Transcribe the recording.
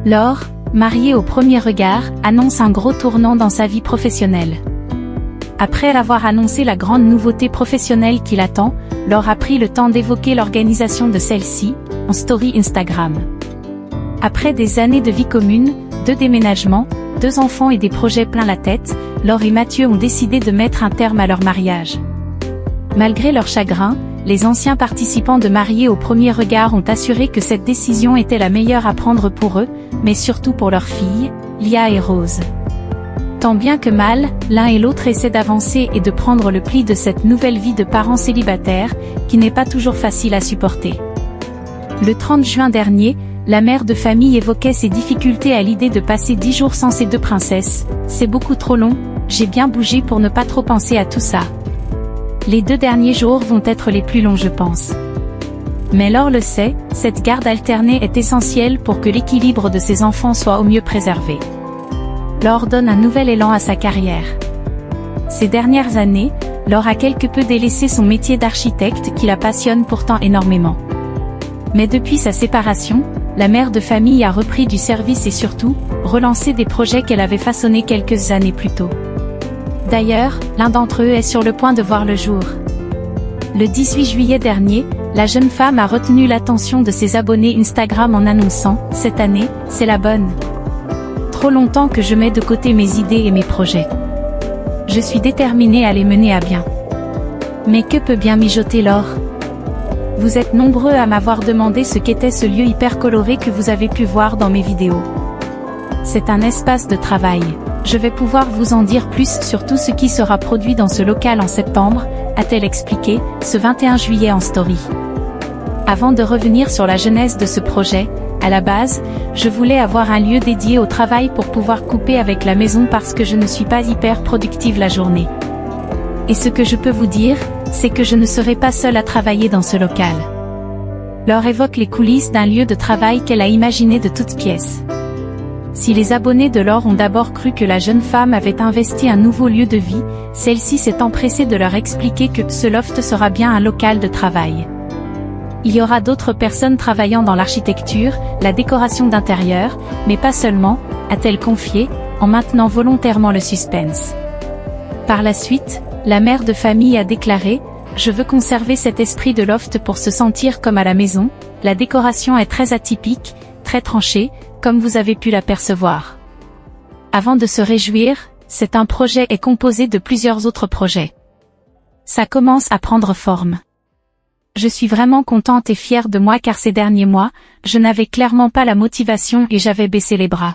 Laure, mariée au premier regard, annonce un gros tournant dans sa vie professionnelle. Après avoir annoncé la grande nouveauté professionnelle qui l'attend, Laure a pris le temps d'évoquer l'organisation de celle-ci, en story Instagram. Après des années de vie commune, 2 déménagements, 2 enfants et des projets plein la tête, Laure et Mathieu ont décidé de mettre un terme à leur mariage. Malgré leur chagrin, les anciens participants de Mariés au premier regard ont assuré que cette décision était la meilleure à prendre pour eux, mais surtout pour leurs filles, Lia et Rose. Tant bien que mal, l'un et l'autre essaient d'avancer et de prendre le pli de cette nouvelle vie de parents célibataires, qui n'est pas toujours facile à supporter. Le 30 juin dernier, la mère de famille évoquait ses difficultés à l'idée de passer 10 jours sans ses 2 princesses. « C'est beaucoup trop long, j'ai bien bougé pour ne pas trop penser à tout ça. Les 2 derniers jours vont être les plus longs je pense. » Mais Laure le sait, cette garde alternée est essentielle pour que l'équilibre de ses enfants soit au mieux préservé. Laure donne un nouvel élan à sa carrière. Ces dernières années, Laure a quelque peu délaissé son métier d'architecte qui la passionne pourtant énormément. Mais depuis sa séparation, la mère de famille a repris du service et surtout, relancé des projets qu'elle avait façonnés quelques années plus tôt. D'ailleurs, l'un d'entre eux est sur le point de voir le jour. Le 18 juillet dernier, la jeune femme a retenu l'attention de ses abonnés Instagram en annonçant « Cette année, c'est la bonne. Trop longtemps que je mets de côté mes idées et mes projets. Je suis déterminée à les mener à bien. » Mais que peut bien mijoter Laure? Vous êtes nombreux à m'avoir demandé ce qu'était ce lieu hyper coloré que vous avez pu voir dans mes vidéos. C'est un espace de travail. Je vais pouvoir vous en dire plus sur tout ce qui sera produit dans ce local en septembre, a-t-elle expliqué, ce 21 juillet en story. Avant de revenir sur la genèse de ce projet, à la base, je voulais avoir un lieu dédié au travail pour pouvoir couper avec la maison parce que je ne suis pas hyper productive la journée. Et ce que je peux vous dire, c'est que je ne serai pas seule à travailler dans ce local. Laure évoque les coulisses d'un lieu de travail qu'elle a imaginé de toutes pièces. Si les abonnés de Laure ont d'abord cru que la jeune femme avait investi un nouveau lieu de vie, celle-ci s'est empressée de leur expliquer que ce loft sera bien un local de travail. Il y aura d'autres personnes travaillant dans l'architecture, la décoration d'intérieur, mais pas seulement, a-t-elle confié, en maintenant volontairement le suspense. Par la suite, la mère de famille a déclaré « Je veux conserver cet esprit de loft pour se sentir comme à la maison, la décoration est très atypique, très tranchée, comme vous avez pu l'apercevoir. » Avant de se réjouir, c'est un projet est composé de plusieurs autres projets. Ça commence à prendre forme. Je suis vraiment contente et fière de moi car ces derniers mois, je n'avais clairement pas la motivation et j'avais baissé les bras.